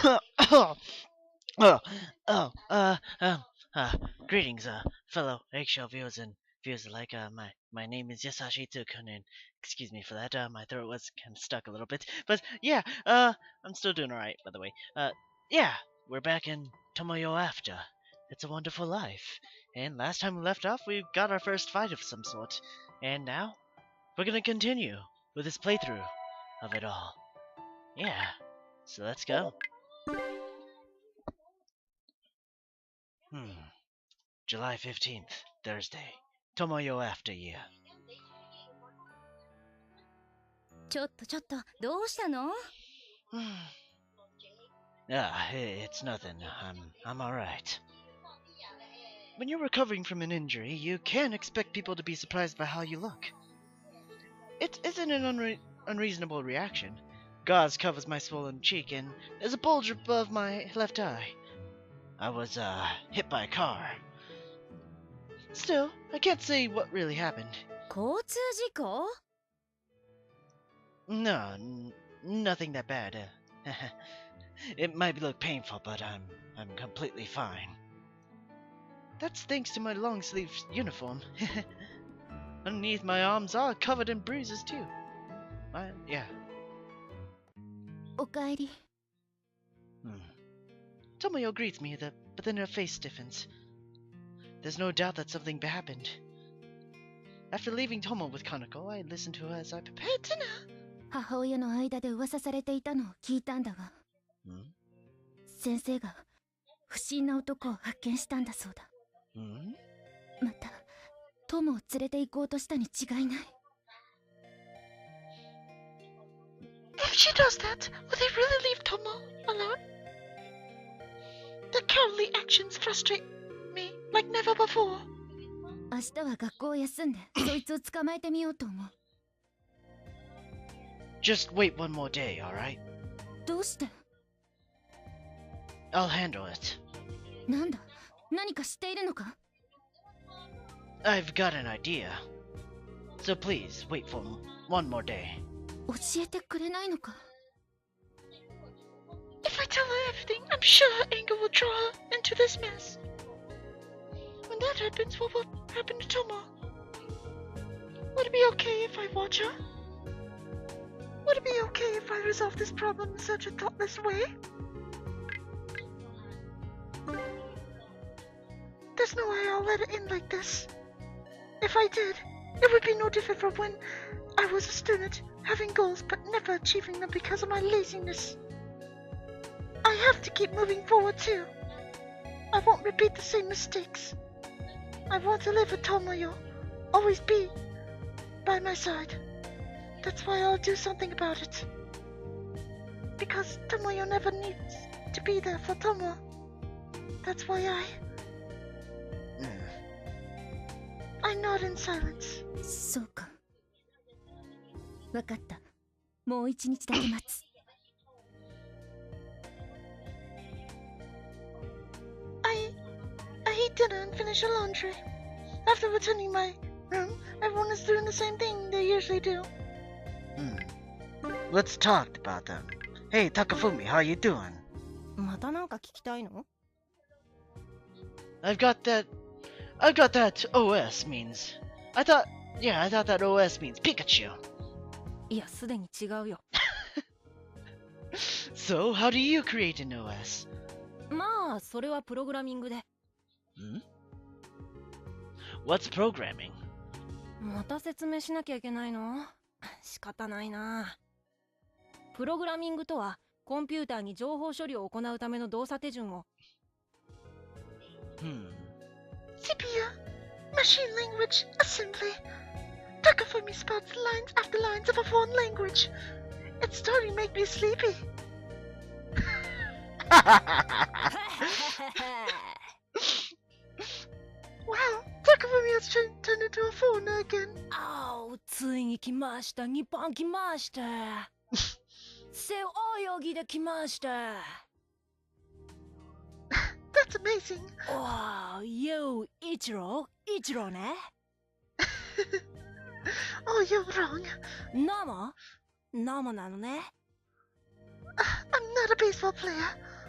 oh, oh, uh, um, greetings, fellow eggshell viewers and viewers alike. My name is Yasashi Tsu-Kun, and excuse me for that. My throat was kind of stuck a little bit, but yeah, I'm still doing alright, by the way. Yeah, we're back in Tomoyo after. It's a Wonderful Life, and last time we left off, we got our first fight of some sort, and now we're gonna continue with this playthrough of it all. Yeah, so let's go. July 15th, Thursday. Tomoyo after year. ちょっと、どうしたの？ It's nothing. I'm alright. When you're recovering from an injury, you can't expect people to be surprised by how you look. It isn't an unreasonable reaction. Gauze covers my swollen cheek, and there's a bulge above my left eye. I was, hit by a car. Still, I can't say what really happened. 交通事故？ No, nothing that bad. It might look painful, but I'm completely fine. That's thanks to my long-sleeve uniform. Underneath, my arms are covered in bruises too. Yeah. おかえり。 Tomoyo greets me, but then her face stiffens. There's no doubt that something happened. After leaving Tomo with Kanako, I listened to her as I prepared dinner. 母親の間で噂されていたのを聞いたんだが、先生が不審な男を発見したんだそうだ。また、友を連れて行こうとしたに違いない。If she does that, will they really leave Tomo alone? Their cowardly actions frustrate me like never before. 明日は学校を休んで、そいつを捕まえてみようと思う。Just wait one more day, alright? どうして？ I'll handle it. なんだ？何か知っているのか？ I've got an idea. So please, wait for one more day. 教えてくれないのか？ If I tell her everything, I'm sure her anger will draw her into this mess. When that happens, what will happen to Tomo? Would it be okay if I watch her? Would it be okay if I resolve this problem in such a thoughtless way? There's no way I'll let it end like this. If I did, it would be no different from when I was a student, having goals but never achieving them because of my laziness. I have to keep moving forward too. I won't repeat the same mistakes. I want to live with Tomoyo, always be by my side. That's why I'll do something about it. Because Tomoyo never needs to be there for Tomo. That's why I nod in silence. そうか。わかった。もう一日だけ待つ。I eat dinner and finish the laundry. After returning my room, everyone is doing the same thing they usually do. Let's talk about them. Hey, Takafumi, how you doing? またなんか聞きたいの？ I've got that OS means. I thought that OS means Pikachu. いや、すでに違うよ。So, how do you create an OS? まあ、それはプログラミングで。What's programming? また説明しなきゃいけないの？仕方ないな。プログラミングとは、コンピューターに情報処理を行うための動作手順を。CPU, machine language, assembly. Takafumi spouts lines after lines of a foreign language. It's starting to make me sleepy. Wow, Takafumi has turned into a foreigner again. あお、ついに来ました。日本来ました。背泳ぎで来ました。That's amazing. わあ、よ、一郎ね。Oh, you're wrong. 生なのね。I'm not a baseball player.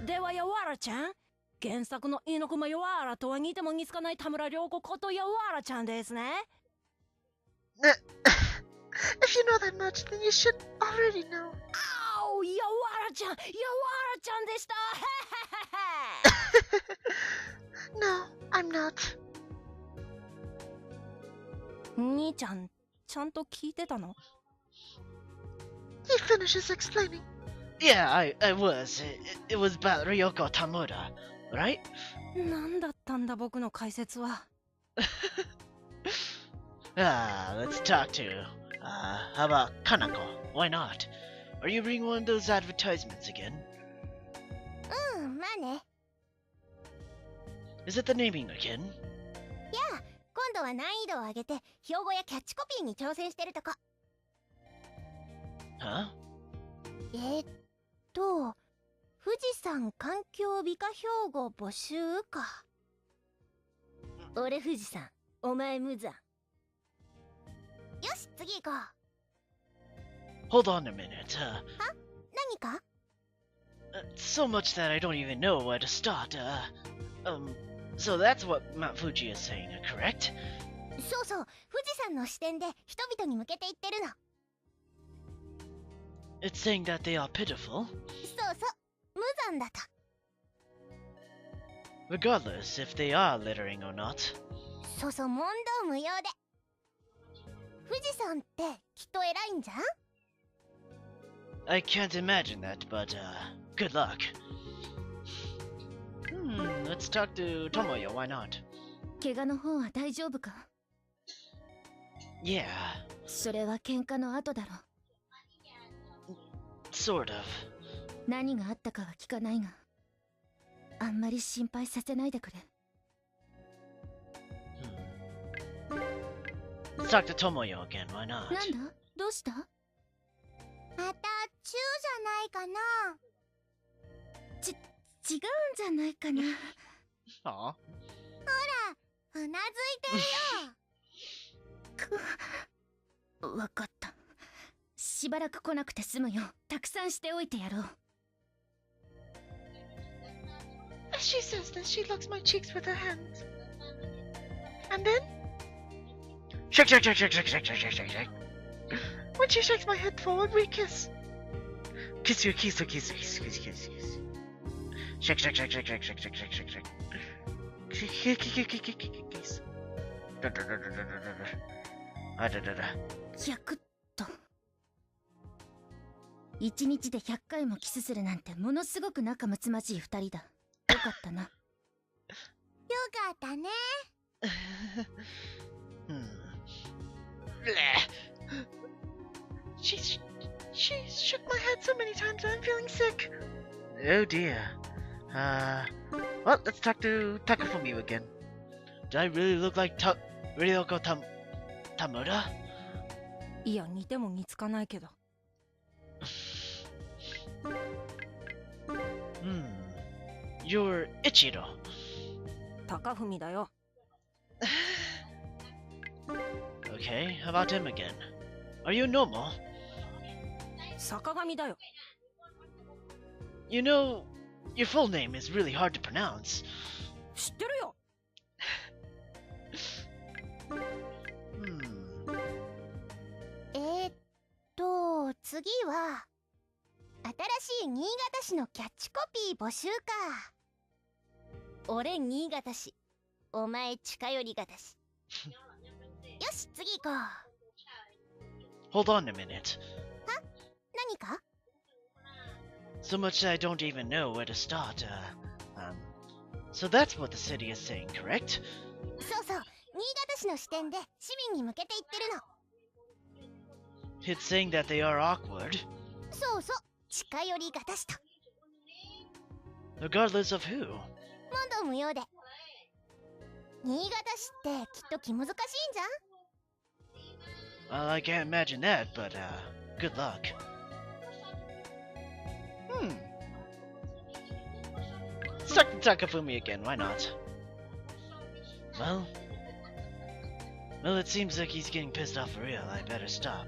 ではやわらちゃん、原作の猪熊やわらとは似ても似つかない田村涼子ことやわらちゃんですね。If you know that much, then you should already know. あお、やわらちゃん、やわらちゃんでした。No, I'm not. 兄ちゃん、ちゃんと聞いてたの？ He finishes explaining. Yeah, I was. It was about Ryoko Tamura, right? なんだったんだ僕の解説は。Let's talk to. How about Kanako? Why not? Are you reading one of those advertisements again? まあね。 Is it the naming again? 今度は難易度を上げて標語やキャッチコピーに挑戦してるとこ。 Huh? 富士山環境美化標語募集か。俺富士山、お前無残。よし、次行こう。 Hold on a minute. 何か？ So much that I don't even know where to start. So that's what Mount Fuji is saying, correct? そうそう、富士山の視点で人々に向けて言ってるの。 It's saying that they are pitiful. そうそう、無残だと。 Regardless if they are littering or not. そうそう、問答無用で。富士山ってきっと偉いんじゃん？ I can't imagine that, but good luck. Let's talk to Tomoyo, why not? 怪我の方は大丈夫か？ Yeah, それは喧嘩の後だろ。 sort of. 何があったかは聞かないが、あんまり心配させないでくれ。 Let's talk to Tomoyo again, why not? なんだ？どうした？またチューじゃないかな。違うんじゃないかな。 Aw. うなずいてるよ。わかった。しばらく来なくて済むよ。たくさんしておいてやろう。 As she says this, she looks my cheeks with her hands. And then, Shake, shake, shake, shake, shake, shake, shake, shake, shake, shake. when she shakes my head forward, we kiss. Kiss your kiss, kiss, kiss, kiss, kiss, kiss. Shake, shake, shake, shake, shake, shake, shake, shake, shake, shake. Kiss. Da da da da da da da. Da da da. 100と。1日で100回もキスするなんてものすごく仲睦まじい2人だ。よかったな。よかったね。She shook my head so many times I'm feeling sick. Oh dear. Well, let's talk to Takafumi again. Do I really look like Ryoko Tamura? いや、似ても似つかないけど。You're Ichiro. 高文だよ。 Okay, how about him again? Are you normal? 坂上だよ。 You know, your full name is really hard to pronounce. 知ってるよ。次は新しい新潟市のキャッチコピー募集か。俺新潟市、お前近寄り型市。よし、次行こう。 Hold on a minute. 何か？ So much that I don't even know where to start. So that's what the city is saying, correct? そうそう、新潟市の視点で市民に向けて言ってるの。 It's saying that they are awkward. そうそう、近寄り型市と。 Regardless of who. 問答無用で。新潟市ってきっと気難しいんじゃん？ Well, I can't imagine that, but good luck. Let's talk to Takafumi again, why not? Well, it seems like he's getting pissed off for real. I better stop.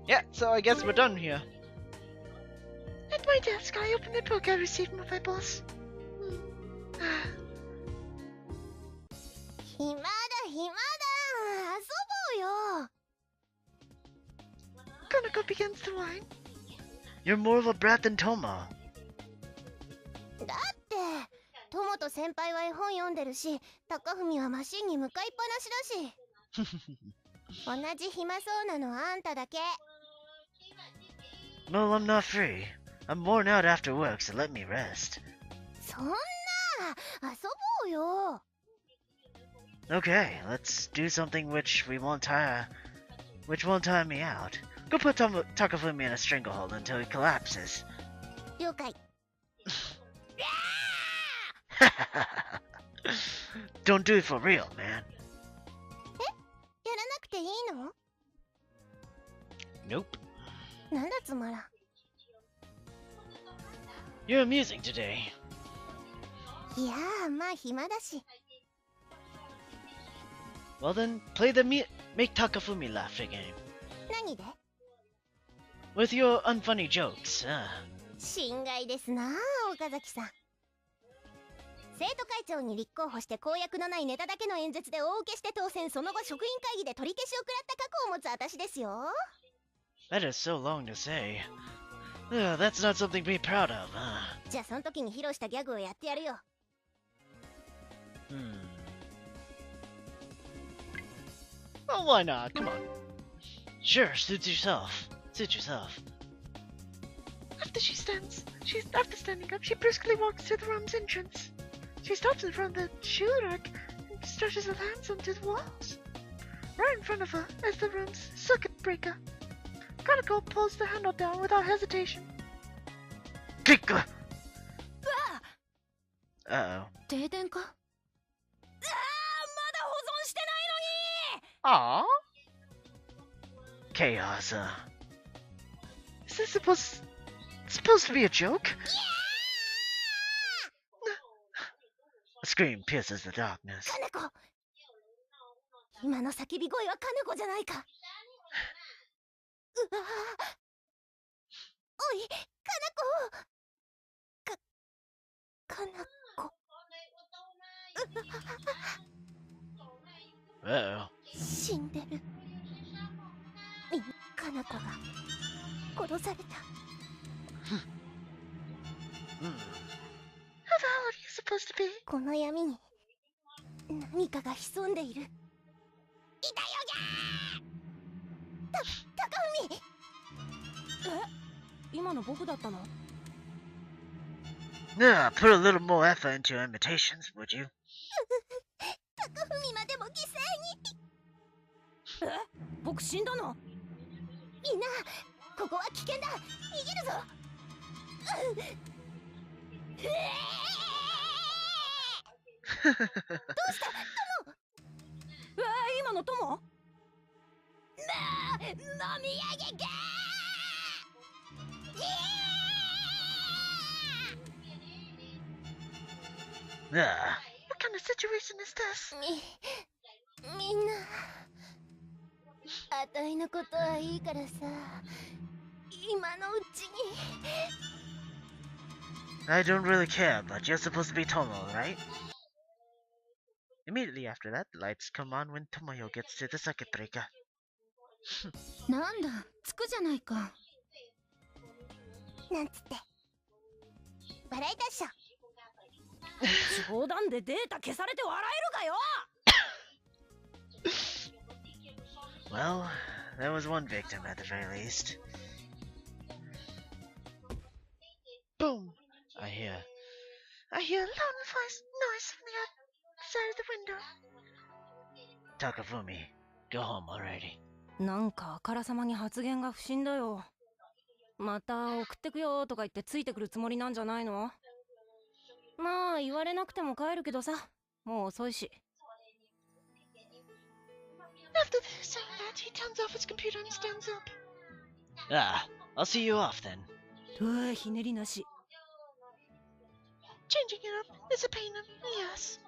Yeah, so I guess we're done here. At my desk, I opened the book I received from my boss. 暇だ遊ぼうよ。 Kanako begins to whine. You're more of a brat than Toma. だってトモと先輩は絵本読んでるし、高文はマシンに向かいっぱなしだし。同じ暇そうなのあんただけ。 No, I'm not free. I'm worn out after work, so let me rest. そんな遊ぼうよ。 Okay, let's do something which won't tire me out. Go put Takafumi in a stranglehold until he collapses. 了解。 Don't do it for real, man. やらなくていいの？ Nope. なんだつまらん。 You're amusing today. いやまあ暇だし。 Well then, play the make Takafumi laugh game. 何で？ With your unfunny jokes. 心外ですな岡崎さん。生徒会長に立候補して公約のないネタだけの演説で大受けして当選、その後職員会議で取り消しを食らった過去を持つ私ですよ。 That is so long to say. That's not something to be proud of. じゃあその時に披露したギャグをやってやるよ。 Well, why not? Come on. Sure, suit yourself. Suit yourself. After standing up, she briskly walks to the room's entrance. She stops in front of the shoe rack and stretches her hands onto the walls. Right in front of her is the room's circuit breaker. Kanako pulls the handle down without hesitation. Kick! Uh-oh. 停電か？ まだ保存してないのに。 Aww. Chaos. Is this supposed to be a joke? A scream pierces the darkness. かなこ。今の叫び声はかなこじゃないか。うわおい、かなこ。かなこ。 Uh-oh. 死んでる。かなこが殺された。 How the hell are you supposed to be? この闇に何かが潜んでいる。いたよぎゃー。高文。今の僕だったの？ Put a little more effort into your imitations, would you? 高文までも犠牲に。僕死んだの？みんな、ここは危険だ。逃げるぞ。どうしたトモ？今の友？飲み上げがー。 Ugh. What kind of situation is this? みんなあたいのことはいいからさ、今のうちに。 I don't really care, but you're supposed to be Tomo, right? Immediately after that, the lights come on when Tomoyo gets to the circuit breaker. なんだ、つくじゃないか。なんつって笑えたっしょ。冗談でデータ消されて笑えるかよ。 Well, there was one victim at the very least. Boom! I hear. I hear a loud noise from the outside of the window. Takafumi, go home already. なんかあからさまに発言が不審だよ。また送ってくよとか言ってついてくるつもりなんじゃないの？まあ言われなくても帰るけどさ、もう遅いし。 After saying that, he turns off his computer and stands up. I'll see you off then. うわ、ひねりなし。 Changing it up is a pain in the ass.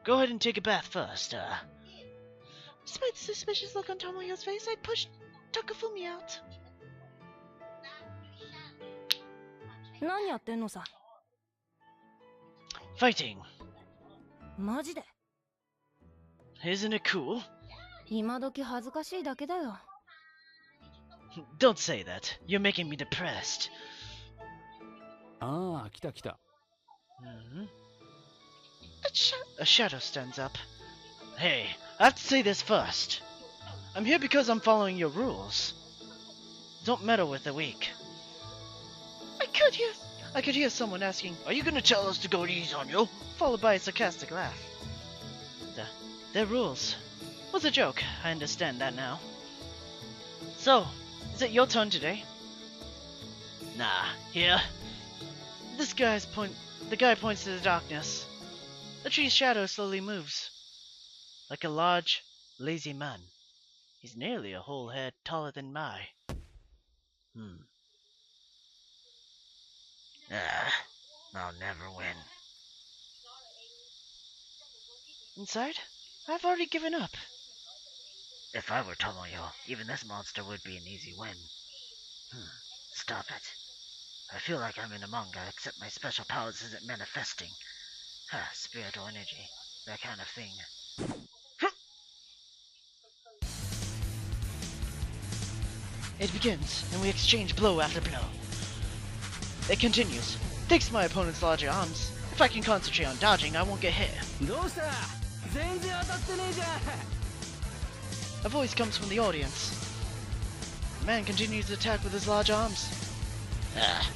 Go ahead and take a bath first. Despite the suspicious look on Tomoyo's face, I pushed Takafumi out. 何やってんのさ。 Fighting. マジで Isn't it cool? 今時恥ずかしいだけだよ。 Don't say that. You're making me depressed. ああ、来た来た。Hmm? A shadow stands up. Hey, I have to say this first. I'm here because I'm following your rules. Don't meddle with the weak. I could hear someone asking, "Are you gonna tell us to go easy on you?" Followed by a sarcastic laugh. They're rules. Was a joke. I understand that now. So, is it your turn today? Nah, here. The guy points to the darkness. The tree's shadow slowly moves. Like a large, lazy man. He's nearly a whole head taller than my. I'll never win. Inside, I've already given up. If I were Tomoyo, even this monster would be an easy win. Stop it. I feel like I'm in a manga, except my special powers isn't manifesting. Spiritual energy, that kind of thing. It begins, and we exchange blow after blow. It continues. Takes my opponent's larger arms. If I can concentrate on dodging, I won't get hit. どうした？全然当たってねえじゃん。 A voice comes from the audience. The man continues to attack with his large arms.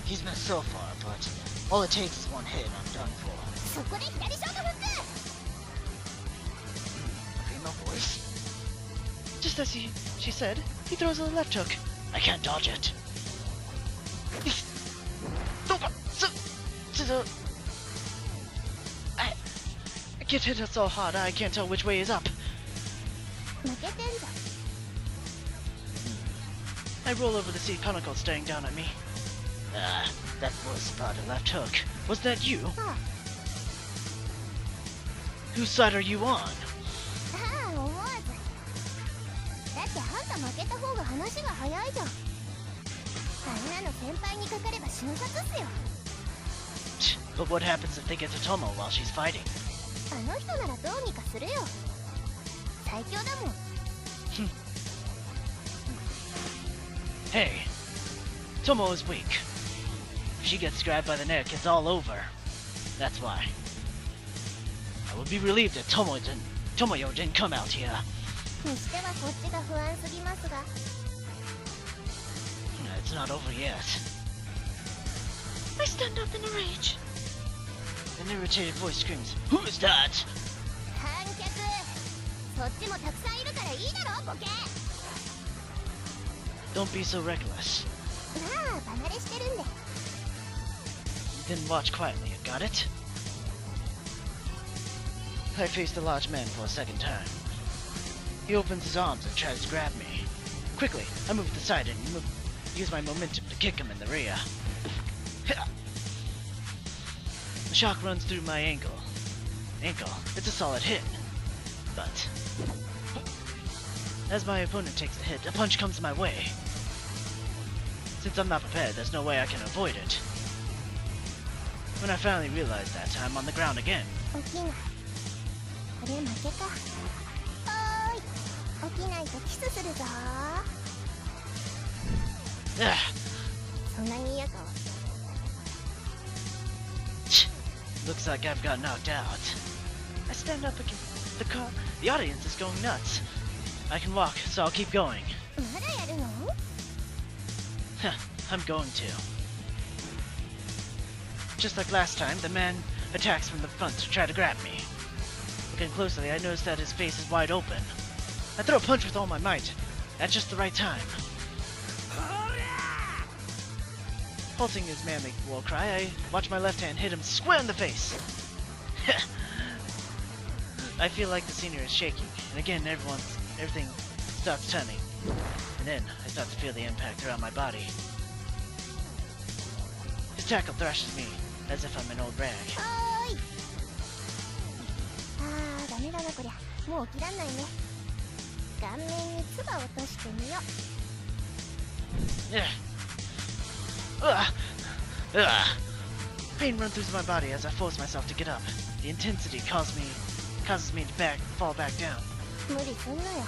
He's been so far, but all it takes is one hit and I'm done for. そこで左ショートフック。 Female voice. Just as she said, he throws a left hook. I can't dodge it. I get hit so hard I can't tell which way is up. 負けてんじゃん。 I roll over to see Kanako staring down at me. That was about a left hook. Was that you? Whose side are you on? ああ、思わず。だってあんた負けた方が話が早いじゃん。あんなの先輩にかかれば瞬殺っすよ。 But what happens if they get to Tomo while she's fighting? あの人ならどうにかするよ。最強だもん。 Hey, Tomo is weak. If she gets grabbed by the neck, it's all over. That's why. I would be relieved that Tomoyo didn't come out here. にしてはこっちが不安すぎますが。 It's not over yet. I stand up in a rage. An irritated voice screams, "Who is that?" 観客、そっちもたくさんいるからいいだろ、ボケ。 Don't be so reckless. まあ、離れしてるんで。 Then watch quietly, you got it? I face the large man for a second time. He opens his arms and tries to grab me. Quickly, I move to the side and use my momentum to kick him in the rear. The shock runs through my ankle. It's a solid hit. But as my opponent takes the hit, a punch comes my way. Since I'm not prepared, there's no way I can avoid it. When I finally realize that, I'm on the ground again. 起きない。これ負けか。おーい。起きないとキスするぞ。 そんなに嫌か。 Looks like I've got knocked out. I stand up again. The audience is going nuts. I can walk, so I'll keep going. まだやるの？ I'm going to. Just like last time, the man attacks from the front to try to grab me. Looking closely, I notice that his face is wide open. I throw a punch with all my might, at just the right time. Halting his manly war cry, I watch my left hand hit him square in the face. I feel like the scenery is shaking, and again everything starts turning. And then I start to feel the impact throughout my body. His tackle thrashes me, as if I'm an old rag. おーい。あー、ダメだなこりゃ。もう起きらんないね。顔面に唾を落としてみよう。Ugh. Ugh. Pain runs through my body as I force myself to get up. The intensity causes me to fall back down. 無理すんなよ。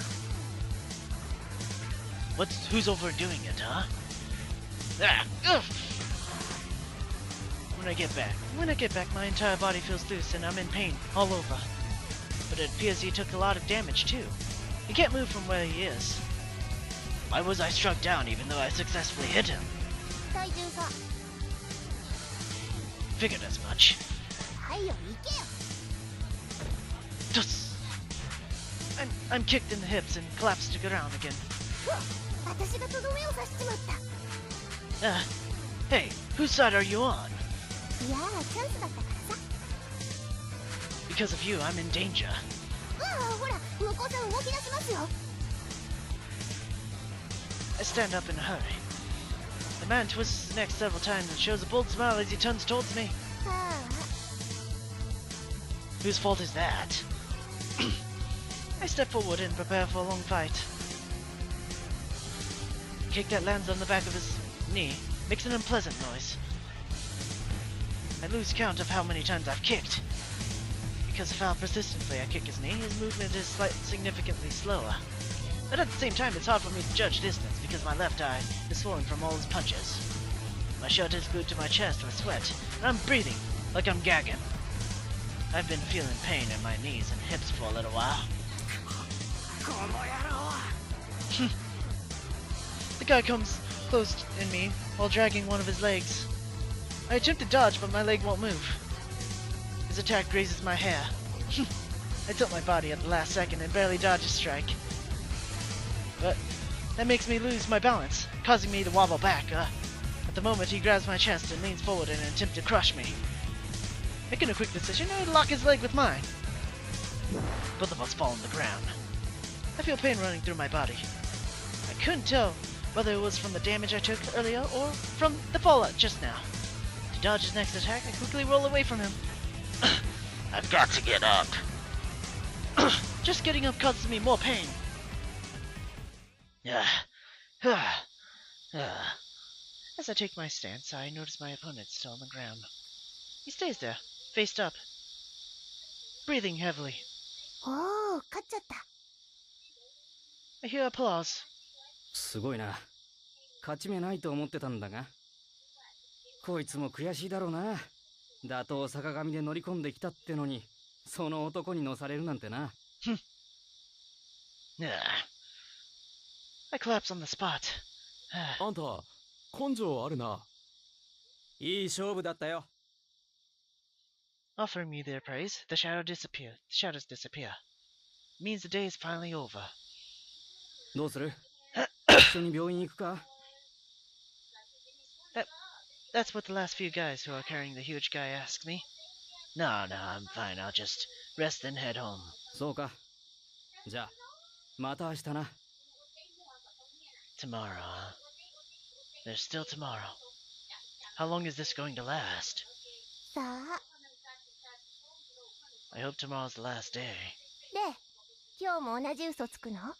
Who's overdoing it, huh? Ah, ugh. When I get back, my entire body feels loose and I'm in pain all over. But it appears he took a lot of damage too. He can't move from where he is. Why was I struck down even though I successfully hit him? 体重差。 Figured as much. はいよ、行けよ。 Tuss. I'm kicked in the hips and collapsed to the ground again. 私がとどめを刺しちまった。Hey, whose side are you on? いやー、チャンスだったからさ。 Because of you, I'm in danger. ほら、向こうさん動き出しますよ。 I stand up in a hurry. The man twists his neck several times and shows a bold smile as he turns towards me. は Whose fault is that? I step forward and prepare for a long fight. A kick that lands on the back of his knee makes an unpleasant noise. I lose count of how many times I've kicked. Because of how persistently I kick his knee, his movement is significantly slower. But at the same time, it's hard for me to judge distance because my left eye is swollen from all his punches. My shirt is glued to my chest with sweat, and I'm breathing like I'm gagging. I've been feeling pain in my knees and hips for a little while. The guy comes close in me while dragging one of his legs. I attempt to dodge, but my leg won't move. His attack grazes my hair. I tilt my body at the last second and barely dodge his strike. But that makes me lose my balance, causing me to wobble back. At the moment, he grabs my chest and leans forward in an attempt to crush me. Making a quick decision, I lock his leg with mine. Both of us fall on the ground. I feel pain running through my body. I couldn't tell whether it was from the damage I took earlier or from the fallout just now. To dodge his next attack, I quickly roll away from him. I've got to get up. Just getting up causes me more pain. As I take my stance, I notice my opponent still on the ground. He stays there, faced up, breathing heavily. おー、勝っちゃった。 I hear applause. すごいな。勝ち目ないと思ってたんだが。こいつも悔しいだろうな。打倒坂上で乗り込んできたってのに、その男に乗されるなんてな。I collapse on the spot. あんた、根性あるな。いい勝負だったよ。Offering me their praise, the shadows disappear. It means the day is finally over. どうする？一緒に病院行くか？ That's what the last few guys who are carrying the huge guy asked me. No, I'm fine. I'll just rest and head home. そうか。じゃあ、また明日な。Tomorrow, huh? There's still tomorrow. How long is this going to last? さあ。 I hope tomorrow's the last day. で、今日も同じ嘘つくの？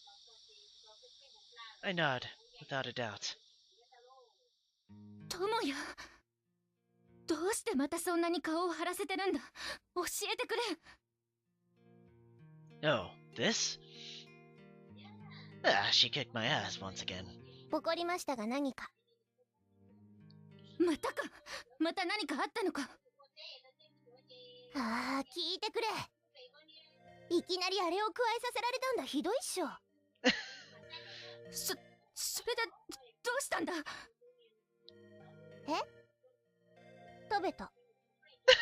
I nod, without a doubt. 友よ。どうしてまたそんなに顔を張らせてるんだ？教えてくれ。 Oh, this? She kicked my ass once again. 怒りましたが何か？またか？また何かあったのか？ああ、聞いてくれ。いきなりあれを加えさせられたんだ。ひどいっしょ。それでどうしたんだ？え？食べた。食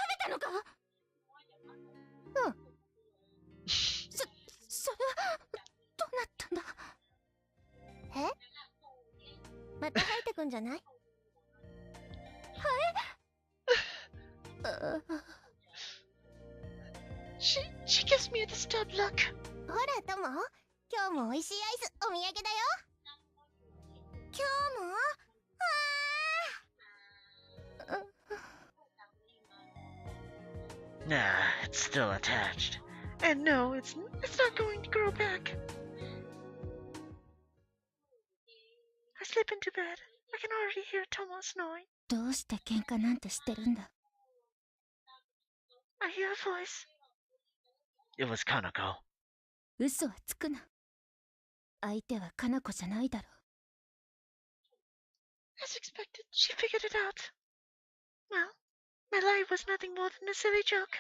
べたのか？うん。それはどうなったんだ？え？また生えてくんじゃない？She gives me a disturbed look. ほら、トモ、今日も美味しいアイスお土産だよ。今日も？Nah, it's still attached. And no, it's not going to grow back. I slip into bed I can already hear Tomo snoring. どうして喧嘩なんてしてるんだ。 I hear a voice. It was Kanako. 嘘はつくな。相手はかな子じゃないだろう。 As expected, she figured it out. Well, my lie was nothing more than a silly joke.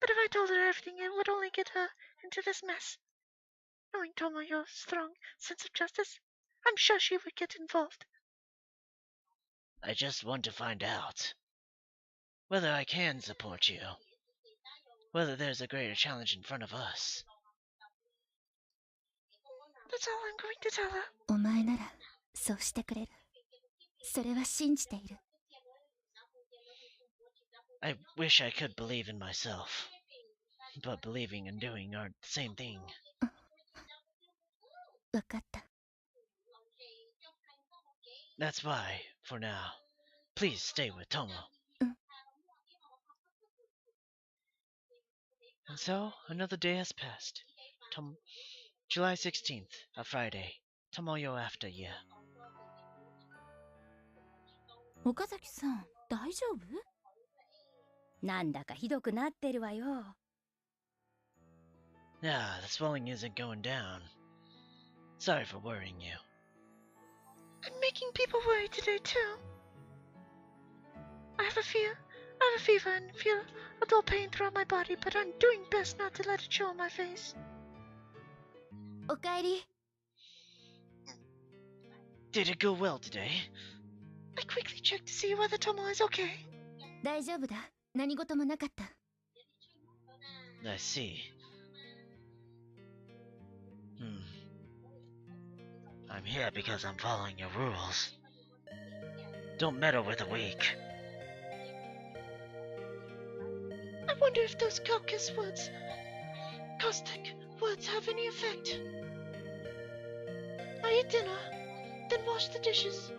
But if I told her everything, it would only get her into this mess. Knowing Tomoyo's strong sense of justice, I'm sure she would get involved. I just want to find out whether I can support you. Whether there's a greater challenge in front of us. That's all I'm going to tell her. お前ならそうしてくれる。それは信じている。 I wish I could believe in myself. But believing and doing aren't the same thing. わかった。 That's why, for now, please stay with Tomo. And so, another day has passed. July 16th, a Friday. Tomoyo after year. 岡崎さん、大丈夫？なんだかひどくなってるわよ。Ah, the swelling isn't going down. Sorry for worrying you. I'm making people worry today, too. I have a fever and feel a dull pain throughout my body, but I'm doing best not to let it show on my face. おかえり。 Did it go well today? I quickly checked to see whether Tomo is okay. 大丈夫だ。何事もなかった。 I see. I'm here because I'm following your rules. Don't meddle with the weak. I wonder if those caustic words have any effect. I eat dinner, then wash the dishes.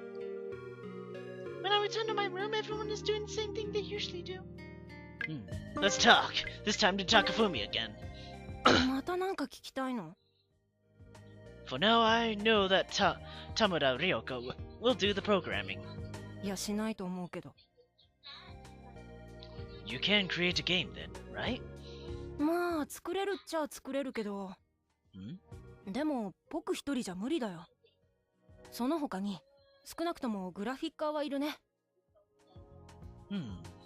When I return to my room, everyone is doing the same thing they usually do. Let's talk. This time to Takafumi again. またなんか聞きたいの？ For now, I know that Tamura Ryoko will do the programming. いや、しないと思うけど。 You can create a game then, right? まあ、作れるっちゃ作れるけど。でも、僕一人じゃ無理だよ。その他に、少なくともグラフィッカーはいるね。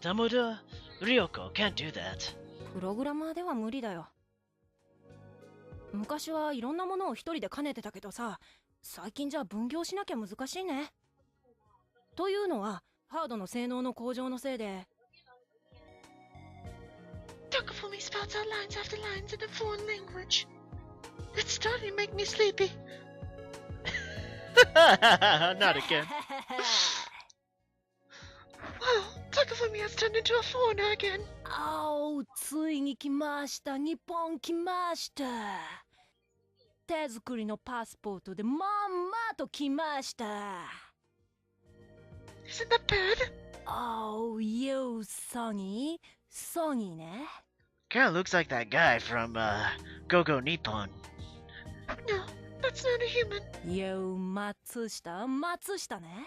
Tamura Ryoko can't do that. プログラマーでは無理だよ。昔はいろんなものを一人で兼ねてたけどさ、最近じゃ分業しなきゃ難しいね。というのは、ハードの性能の向上のせいで。Takafumi spouts out lines after lines in a foreign language. It's starting to make me sleepy. Not again. Wow, Takafumi has turned into a foreigner again. あお、ついに来ました。日本来ました。手作りのパスポートでまんまと来ました。Isn't that bad? Oh, you Sonny. Sonny ね。Kinda looks like that guy from, Go-Go Nippon. No, that's not a human. You 松下ね。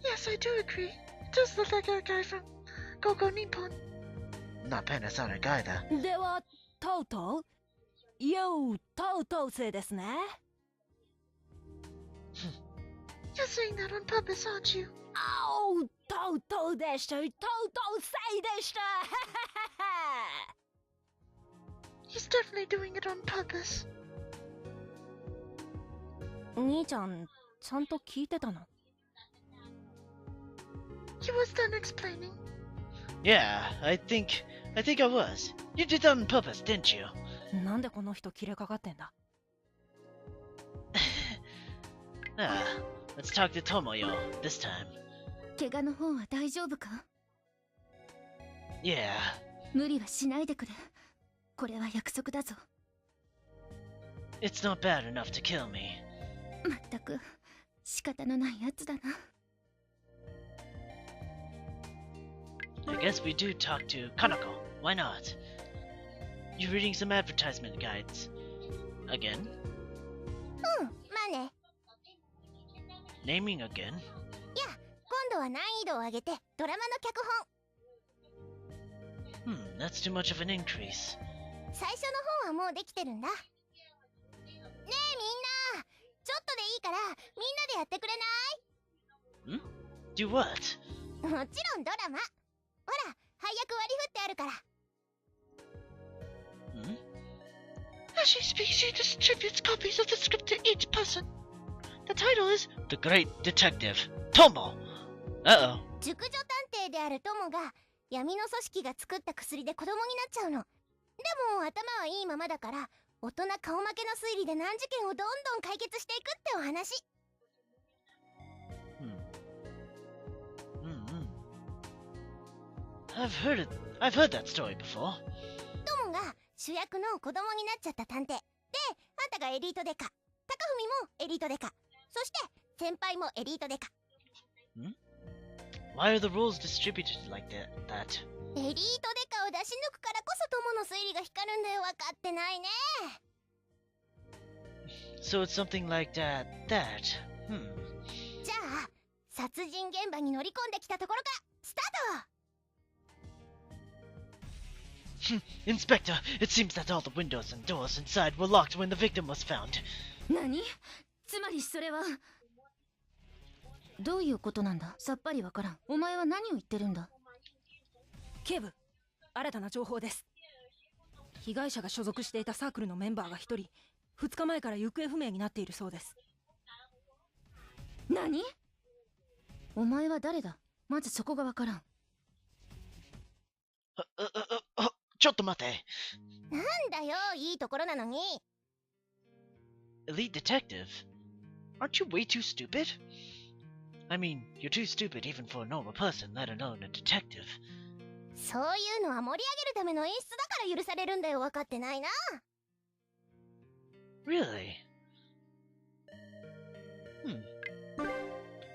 Yes, I do agree. It does look like a guy from Go-Go Nippon. Not Panasonic either. では、トウトウ ?You トウトウ生ですね。You're saying that on purpose, aren't you? あお、トウトウでした。トウトウ生でした。He's definitely doing it on purpose. 兄ちゃん、ちゃんと聞いてたの？ He was done explaining. Yeah, I think I was. You did that on purpose, didn't you? なんでこの人切れかかってんだ？ Let's talk to Tomoyo this time. 怪我の方は大丈夫か？ Yeah. 無理はしないでくれ。これは約束だぞ。 It's not bad enough to kill me. まったく仕方のないやつだな。 I guess we do talk to Kanako. Why not? You're reading some advertisement guides. Again? まあね。Naming again? いや、今度は難易度を上げてドラマの脚本。That's too much of an increase. 最初の方はもうできてるんだ。ねえみんな、ちょっとでいいからみんなでやってくれない？ Do what? もちろんドラマ。ほら、配役割り振ってあるから。As she speaks, she distributes copies of the script to each person. The title is The Great Detective Tomo. Uh-oh. 熟女探偵であるトモが闇の組織が作った薬で子供になっちゃうの。でも頭はいいままだから大人顔負けの推理で難事件をどんどん解決していくってお話。I've heard that story before. トモが主役の子供になっちゃった探偵で、あんたがエリートデカ、高文もエリートデカ、そして先輩もエリートデカ。Why are the roles distributed like that? エリートデカを出し抜くからこそトモの推理が光るんだよ。分かってないね。So it's something like that. じゃあ殺人現場に乗り込んできたところからスタート。Inspector, it seems that all the windows and doors inside were locked when the victim was found. 何？つまりそれはどういうことなんだ？さっぱりわからん。お前は何を言ってるんだ？警部、新たな情報です。被害者が所属していたサークルのメンバーが一人2日前から行方不明になっているそうです。何？お前は誰だ？まずそこがわからん。ちょっと待って。なんだよ、いいところなのに。Elite detective? Aren't you way too stupid? I mean, you're too stupid even for a normal person, let alone a detective. そういうのは盛り上げるための演出だから許されるんだよ。分かってないな。Really?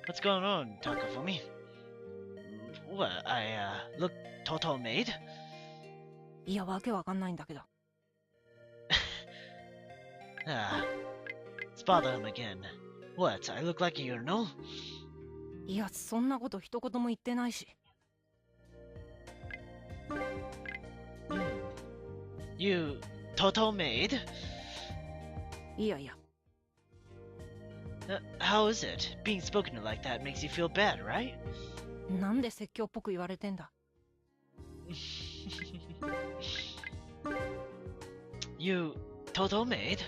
What's going on, Takafumi? What, I look total made? いや、わけわかんないんだけど。Let's bother him again. What, I look like a urinal? いや、そんなこと一言も言ってないし。You total made? いやいや。How is it? Being spoken to like that makes you feel bad, right? なんで説教っぽく言われてんだ。You total made?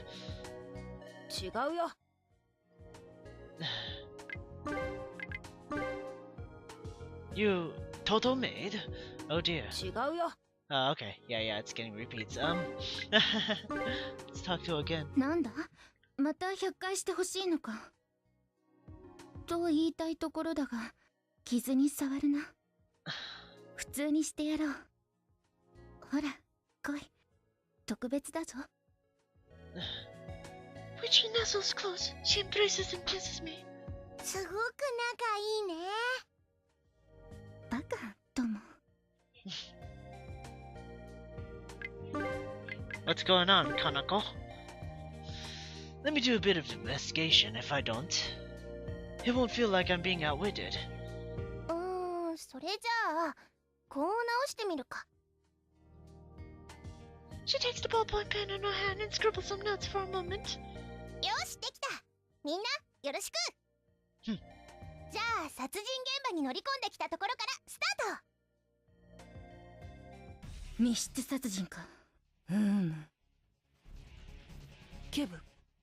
違うよ。You total made? Oh dear. 違うよ。Okay. Yeah, it's getting repeats. Let's talk to her again. なんだ？また100回してほしいのか。と言いたいところだが、傷に触るな。普通にしてやろう。ほら、来い。特別だぞ。When she nuzzles close, she embraces and kisses me. すごく仲いいね。バカ、とも。What's going on, Kanako? Let me do a bit of investigation if I don't. It won't feel like I'm being outwitted. それじゃあ、こう直してみるか。She takes the ballpoint pen in her hand and scribbles some notes for a moment. よし、できた。みんな、よろしく。じゃあ、殺人現場に乗り込んできたところからスタート。密室殺人か。警部、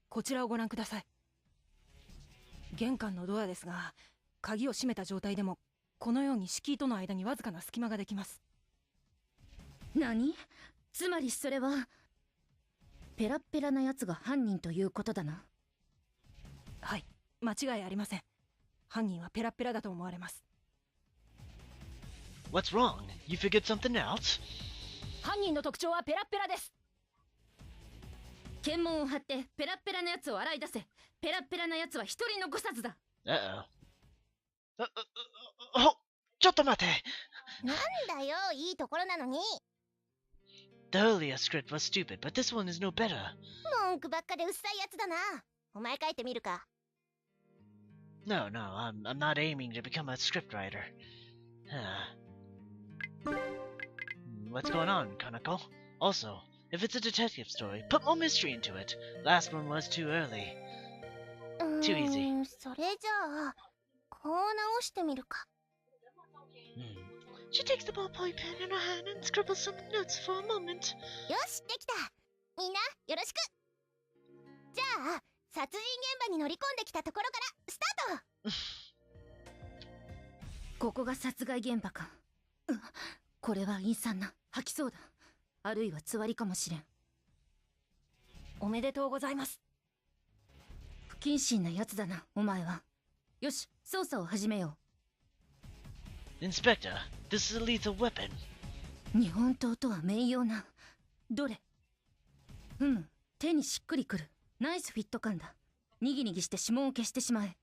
こちらをご覧ください。玄関のドアですが、鍵を閉めた状態でもこのように敷居との間にわずかな隙間ができます。何？つまりそれはペラッペラなやつが犯人ということだな。はい、間違いありません。犯人はペラッペラだと思われます。 What's wrong? You figured something out? 犯人の特徴はペラッペラです。検問を張ってペラッペラなやつを洗い出せ。ペラッペラなやつは一人残さずだ。ちょっと待って。なんだよ、いいところなのに。The earlier script was stupid, but this one is no better. 文句ばっかでうっさいやつだな。お前書いてみるか。No, no, I'm not aiming to become a scriptwriter. What's going on, Kanako? Also, if it's a detective story, put more mystery into it. Last one was too early. Too easy. それじゃあこう直してみるか。She takes the ballpoint pen in her hand and scribbles some notes for a moment. よし、できた。みんなよろしく。じゃあ殺人現場に乗り込んできたところからスタート。ここが殺害現場か。これは陰惨な吐きそうだ。あるいはつわりかもしれん。おめでとうございます。不謹慎なやつだな、お前は。よし、捜査を始めよう。Inspector, this is a lethal weapon. 日本刀とは名誉な。どれ？手にしっくりくる。ナイスフィット感だ。にぎにぎして指紋を消してしまえ。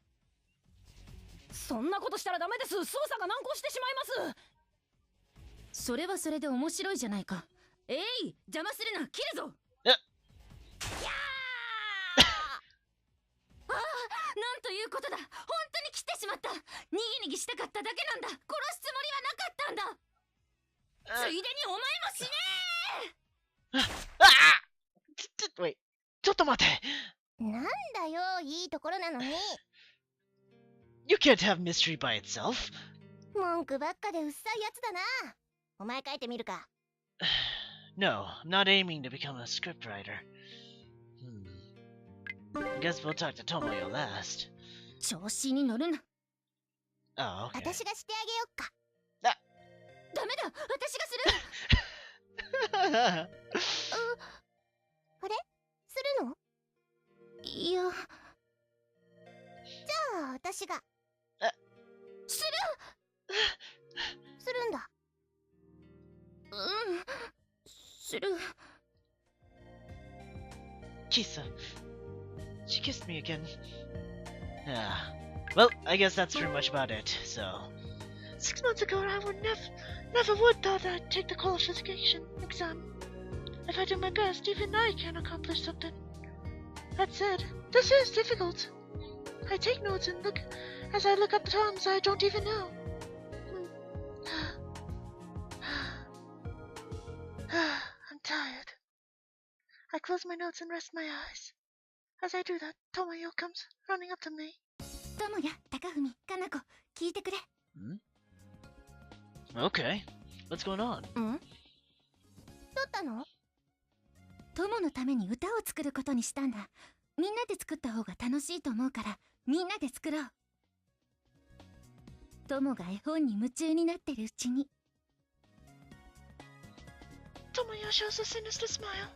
そんなことしたらダメです。捜査が難航してしまいます。それはそれで面白いじゃないか。邪魔するな、切るぞ。なんということだ。本当に切ってしまった。にぎにぎしたかっただけなんだ。殺すつもりはなかったんだ。ついでにお前も死ねー。Wait、ちょっと待って。なんだよ、いいところなのに。You can't have mystery by itself. 文句ばっかでうっさいやつだな。お前書いてみるか。No, I'm not aiming to become a scriptwriter. Guess we'll talk to Tomoyo last. 調子に乗るな。Oh, okay. 私がしてあげよっか。ダメだ、私がする。あれ？するの？いや。じゃあ私が。するんだ。する。Chisa. She kissed me again. Well, I guess that's pretty much about it, so... 6 months ago, I would never would thought I'd take the qualification exam. If I do my best, even I can accomplish something. That said, this is difficult. I take notes and as I look up terms I don't even know. I'm tired. I close my notes and rest my eyes. As I do that, Tomoyo comes running up to me. Tomoya, Takafumi, Kanako, 聞いてくれ。Okay. What's going on? どったの？友のために歌を作ることにしたんだ。みんなで作った方が楽しいと思うから、みんなで作ろう。友が絵本に夢中になってるうちに。Tomoyo shows a sinister smile.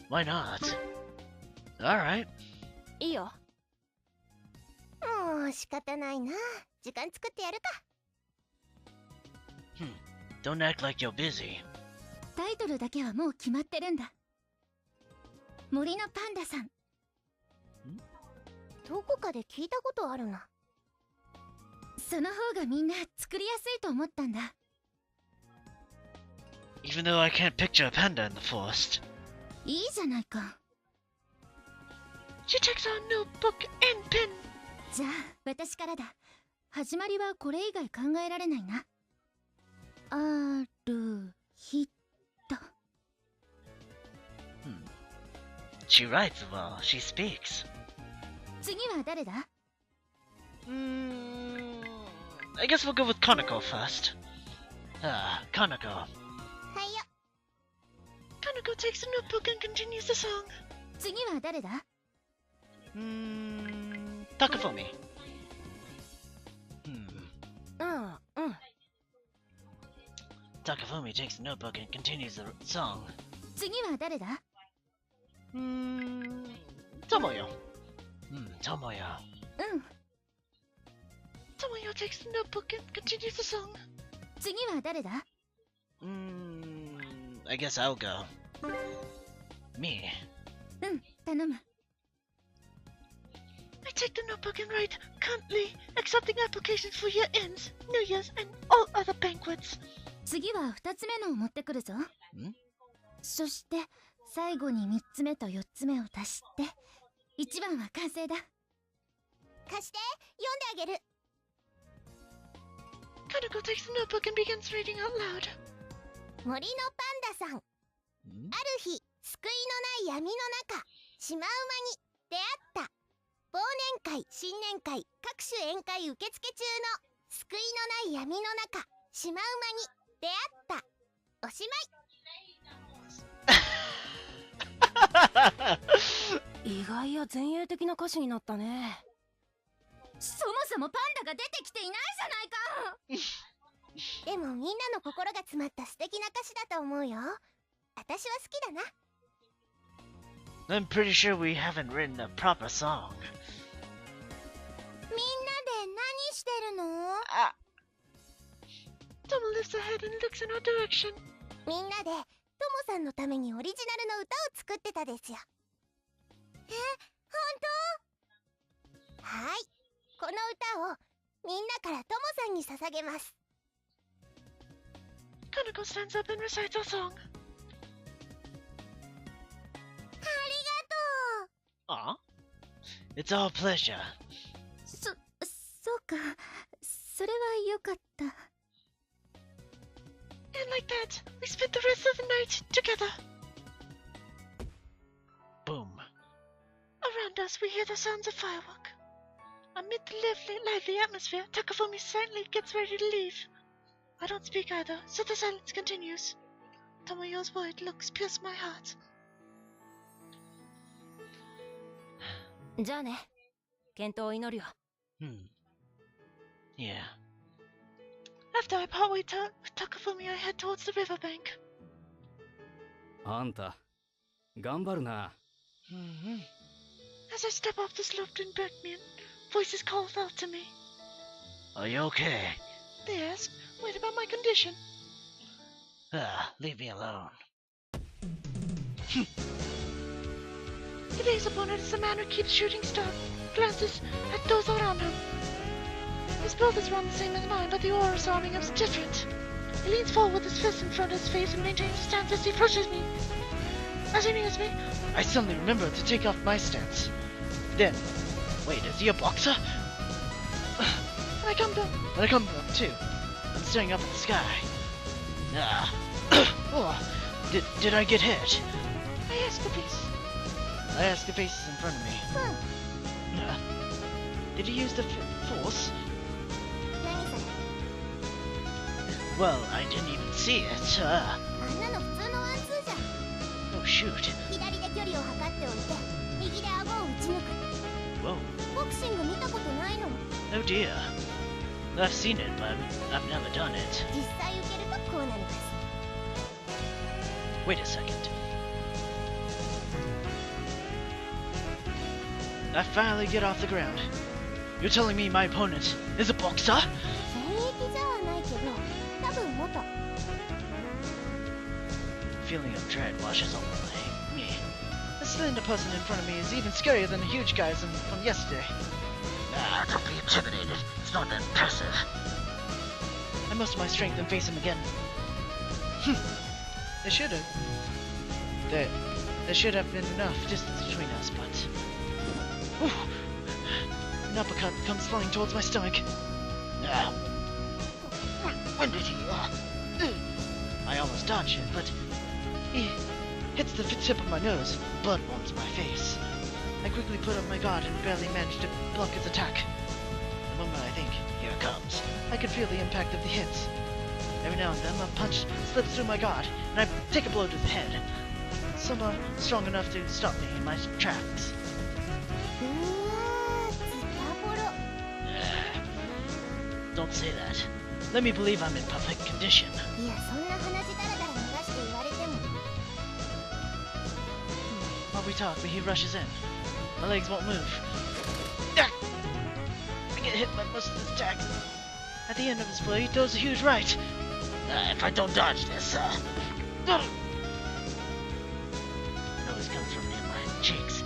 Why not? Alright. いいよ。もう仕方ないな。時間作ってやるか。Don't act like you're busy. タイトルだけはもう決まってるんだ。森のパンダさん。どこかで聞いたことあるな。その方がみんな作りやすいと思ったんだ。Even though I can't picture a panda in the forest. いいじゃないか。She takes out a notebook and pen. じゃあ私からだ。始まりはこれ以外考えられないな。ある日と。She writes well. She speaks. 次は誰だ？ I guess we'll go with Kanako first. Kanako. はいよ。Kanako takes the notebook and continues the song. 次は誰だ？Takafumi. Takafumi takes the notebook and continues the song. 次は誰だ？ Tomoyo. Tomoyo. Tomoyo takes the notebook and continues the song. 次は誰だ？ I guess I'll go. Me. 頼む。I take the notebook and write, currently accepting applications for year ends, New Year's, and all other banquets. 次は2つ目のを持ってくるぞ。そして最後に3つ目と4つ目を足して1番は完成だ。貸して、読んであげる。 Kanako takes the notebook and begins reading out loud. 森のパンダさん。ある日、救いのない闇の中、シマウマに出会った。忘年会、新年会、各種宴会受付中の救いのない闇の中、シマウマに出会った。おしまい。意外や前衛的な歌詞になったね。そもそもパンダが出てきていないじゃないか。でもみんなの心が詰まった素敵な歌詞だと思うよ。私は好きだな。 I'm pretty sure we haven't written a proper song. みんなで何してるの？ Tomo lifts her head and looks in our direction. みんなでトモさんのためにオリジナルの歌を作ってたですよ。え、本当？はい、この歌をみんなからトモさんに捧げます。 Kanako stands up and recites our song. ありがとう。 Aw. It's our pleasure. そうか、それはよかった。 And like that, we spent the rest of the night together. Boom. Around us, we hear the sounds of firework. Amid the lively atmosphere, Takafumi silently gets ready to leave. I don't speak either, so the silence continues. Tomoyo's worried looks pierce my heart. じゃあね。健闘を祈るよ。Yeah. After I part with Takafumi, I head towards the riverbank. あんた頑張るな。 As I step off the slope to embankment, voices call out to me. Are you okay? They ask, what about my condition? Leave me alone. He lays upon it as a man who keeps shooting star, glances at those around him. His build is around the same as mine, but the aura surrounding him is different. He leans forward with his fist in front of his face and maintains his stance as he approaches me. As he nears me, I suddenly remember to take off my stance. Then, wait, is he a boxer? and I come down. And I come up too. I'm staring up at the sky. Did I get hit? I ask the face. I ask the faces in front of me. Did he use the force? 何それ？ Well, I didn't even see it. あんなの普通のワンツーじゃん。 Oh shoot. 左で距離を測っておいて、右で顎を打ち抜く。 Whoa. ボクシング見たことないの？ Oh dear. I've seen it, but I've never done it. 実際受けるとこうなります。 Wait a second. I finally get off the ground. You're telling me my opponent is a boxer? 現役じゃないけど、多分元。 Feeling of dread washes over me. The slender person in front of me is even scarier than the huge guys from yesterday. Don't be intimidated. It's not that impressive. I muster my strength and face him again. There should have. There should have been enough distance between us, but... Ooh, an uppercut comes flying towards my stomach. When did he... I almost dodge it, but... He hits the tip of my nose. Blood warms my face. I quickly put up my guard and barely manage to block his attack. The moment I think, here it comes, I can feel the impact of the hits. Every now and then, a punch slips through my guard, and I take a blow to the head. Someone strong enough to stop me in my tracks. うわー、ズタボロ。 Don't say that. Let me believe I'm in perfect condition. いや、そんな鼻血だらだら流して言われても。 While we talk, he rushes in. My legs won't move. I get hit by most of his attacks. At the end of his blow, he throws a huge right. If I don't dodge this, the noise comes from near my cheeks. I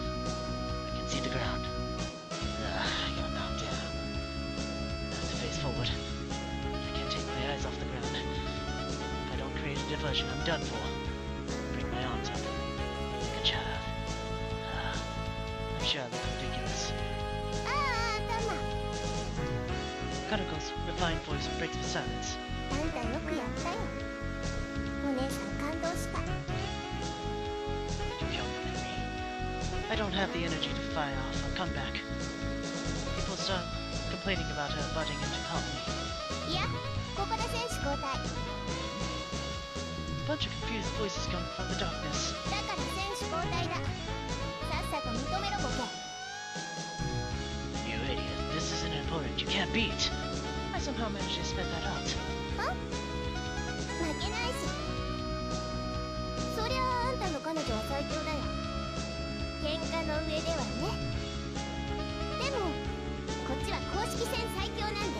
can see the ground. I got knocked down. I have to face forward. I can't take my eyes off the ground. If I don't create a diversion, I'm done for. Bring my arms up. Like a child. I'm sure I look ridiculous. ああ、頭。Kanako's refined voice breaks the silence. あんたよくやったよ。お姉さん感動した。 You're younger than me. I don't have the energy to fire off a comeback. People start complaining about her butting in to help me. いや、ここで選手交代。 A bunch of confused voices come from the darkness. だから選手交代だ。さっさと認めろボケ。 You idiot, this is an opponent you can't beat. I somehow managed to spit that out. は？負けないし。そりゃああんたの彼女は最強だよ。喧嘩の上ではね。でもこっちは公式戦最強なんで。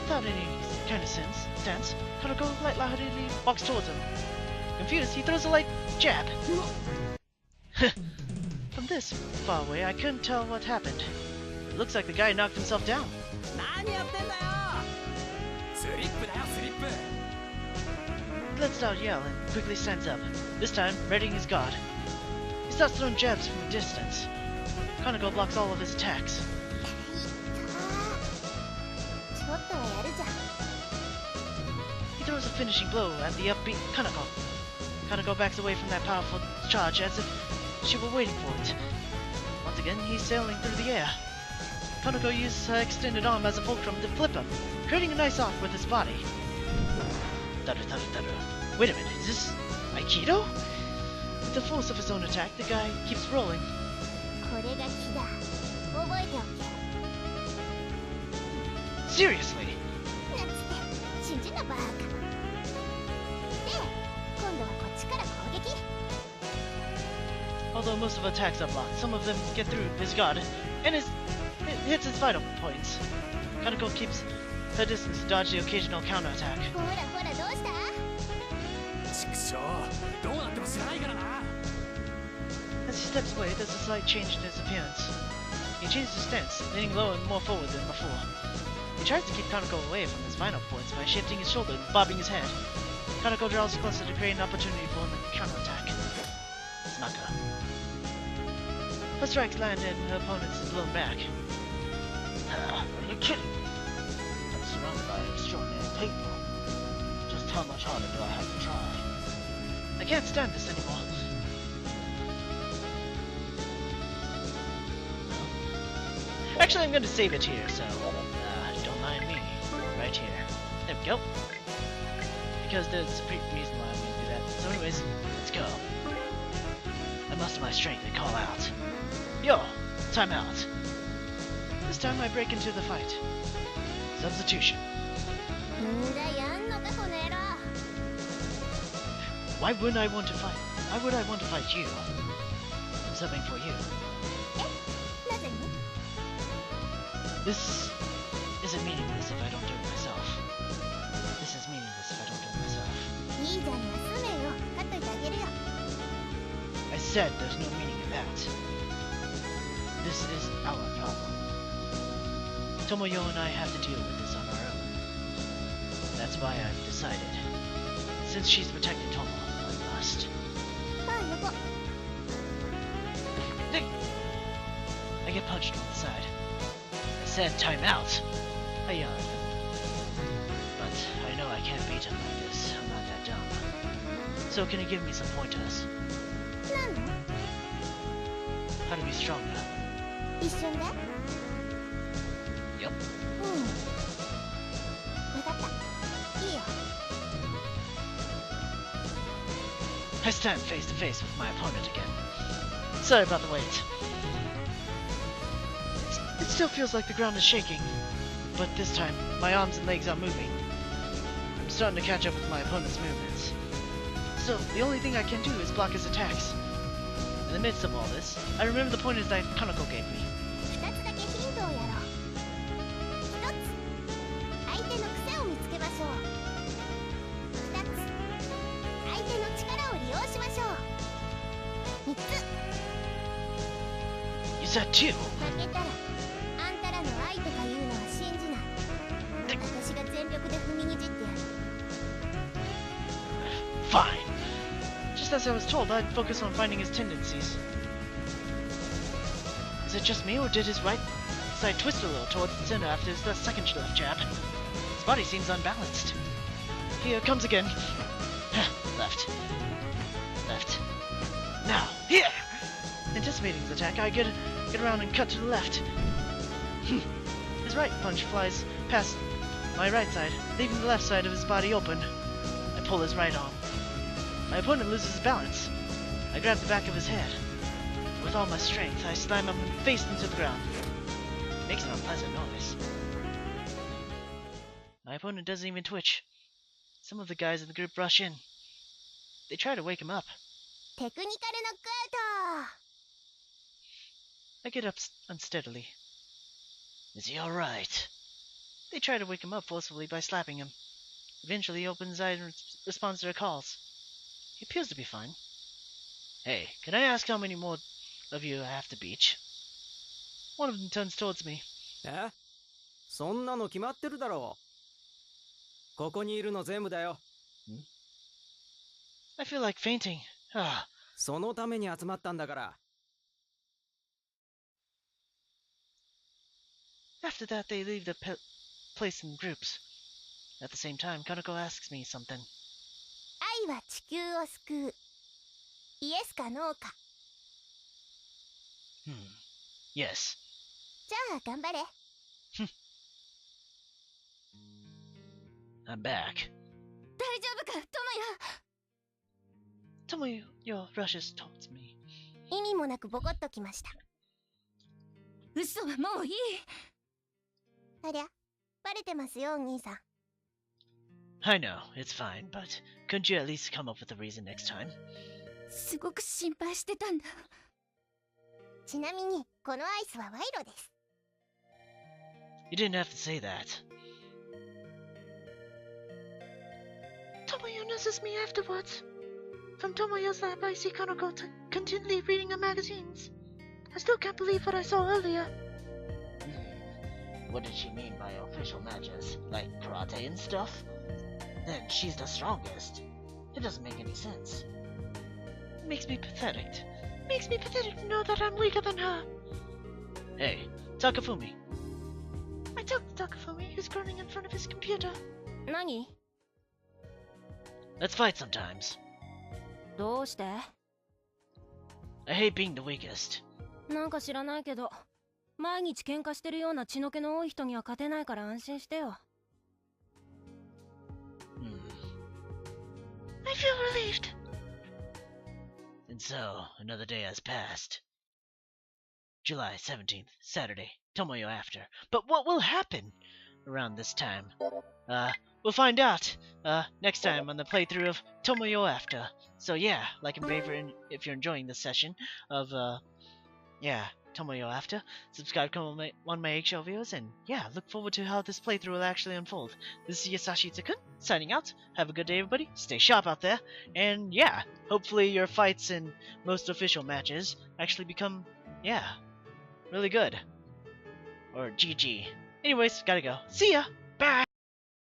Without any kind of stance, Kanako lightheartedly walks towards him. Confused, he throws a light jab. From this far away, I couldn't tell what happened. It looks like the guy knocked himself down. 何やってんだよ。スリップだよスリップ。 He lets out a yell and quickly stands up, this time readying his guard. He starts throwing jabs from a distance. Kanako blocks all of his attacks. ちょっとはやるじゃん。 He throws a finishing blow at the upbeat Kanako. Kanako backs away from that powerful charge as if she were waiting for it. Once again, he's sailing through the air. Kanako uses her extended arm as a fulcrum to flip him, creating a nice arc with his body. Wait a minute, is this Aikido? With the force of his own attack, the guy keeps rolling. これが気だ。覚えておけ。 Seriously! なんつって信じなバーカ。で、今度はこっちから攻撃。 Although most of attacks are blocked, some of them get through his guard, and it hits his vital points. Kanako keeps her distance to dodge the occasional counterattack. ほらほらどうした？ 畜生、どうなっても知らないからな。 As he steps away, there's a slight change in his appearance. He changes his stance, leaning lower and more forward than before. He tries to keep Kanako away from his vital points by shifting his shoulder and bobbing his head. Kanako draws closer to create an opportunity for the counterattack. Smaka. Her strikes land and her opponent is blown back. Are you kidding me? I'm surrounded by extraordinary people. Just how much harder do I have to try? I can't stand this anymore. Actually, I'm going to save it here, so don't mind me. Right here. There we go. Because there's a reason why I'm going to do that. So anyways, let's go. I muster my strength and call out. Yo! Time out. This time I break into the fight. Substitution. んだやんのかこの野郎。 Why wouldn't I want to fight? Why would I want to fight you? I'm subbing for you. なぜに？ This isn't meaningless if I don't do it myself. This is meaningless if I don't do it myself. いいじゃん休めよ。勝っといてあげるよ。 I said there's no meaning in that. This is our problem. Tomoyo and I have to deal with this on our own. That's why I've decided. Since she's protecting Tomo, I must. ああ横。 I get punched on the side. I said time out. I yawned. But I know I can't beat him like this. I'm not that dumb. So can you give me some pointers? なんの？ How to be stronger? 一瞬で？ Yup. うん。わかった。いいよ。 I stand face to face with my opponent again. Sorry about the wait. It still feels like the ground is shaking, but this time my arms and legs are moving. I'm starting to catch up with my opponent's movements. Still, the only thing I can do is block his attacks. In the midst of all this, I remember the pointers that Kanako gave me. 二つだけヒントをやろう。一つ、相手の癖を見つけましょう。二つ、相手の力を利用しましょう。三つ、 You said two. 負けたらあんたらの愛とかいうのは信じない。私が全力で踏みにじってやる。 Fine. Just as I was told, I'd focus on finding his tendencies. Is it just me, or did his right side twist a little towards the center after his second left jab. His body seems unbalanced. Here comes again. Left. Left. Now, here! Anticipating his attack, I get around and cut to the left. His right punch flies past my right side, leaving the left side of his body open. I pull his right arm. My opponent loses his balance. I grab the back of his head. With all my strength, I slam him face into the ground. It makes an unpleasant noise. My opponent doesn't even twitch. Some of the guys in the group rush in. They try to wake him up. テクニカルノックアウト I get up unsteadily. Is he alright? They try to wake him up forcefully by slapping him. Eventually he opens his eyes and responds to their calls. He appears to be fine. Hey, can I ask how many more of you I have to beach? One of them turns towards me. え？そんなの決まってるだろう。ここにいるの全部だよ。I feel like fainting. Ah. そのために集まったんだから。After that, they leave the place in groups. At the same time, Kanako asks me something. 愛は地球を救う。イエスかノーか。Yes. じゃあ頑張れ。I'm back. 大丈夫か、トモヤ。Tomoyo rushes towards me. 意味もなくボコッときました。嘘はもういい。ありゃ、バレてますよ、お兄さん。I know, it's fine, but couldn't you at least come up with a reason next time? すごく心配してたんだ。ちなみに、このアイスは賄賂です。You didn't have to say that. Tomoyo nurses me afterwards. From Tomoyo's lab, I see Kanako continually reading her magazines. I still can't believe what I saw earlier. What did she mean by official matches? Like karate and stuff? Then she's the strongest. It doesn't make any sense. It makes me pathetic. Makes me pathetic to know that I'm weaker than her. Hey, Takafumi. I talked to Takafumi, who's groaning in front of his computer. 何？ Let's fight sometimes. どうして？ I hate being the weakest. なんか知らないけど、毎日喧嘩してるような血の気の多い人には勝てないから安心してよ。I feel relieved. And so, another day has passed. July 17th, Saturday, Tomoyo after. But what will happen around this time? We'll find out next time on the playthrough of Tomoyo after. So yeah, like and favorite if you're enjoying this session of Tomoyo after. Subscribe to one of my eggshell videos, and yeah, look forward to how this playthrough will actually unfold. This is Yasashi Tsu-Kun signing out. Have a good day, everybody. Stay sharp out there, and yeah, hopefully your fights in most official matches actually become really good, or GG. Anyways, gotta go. See ya.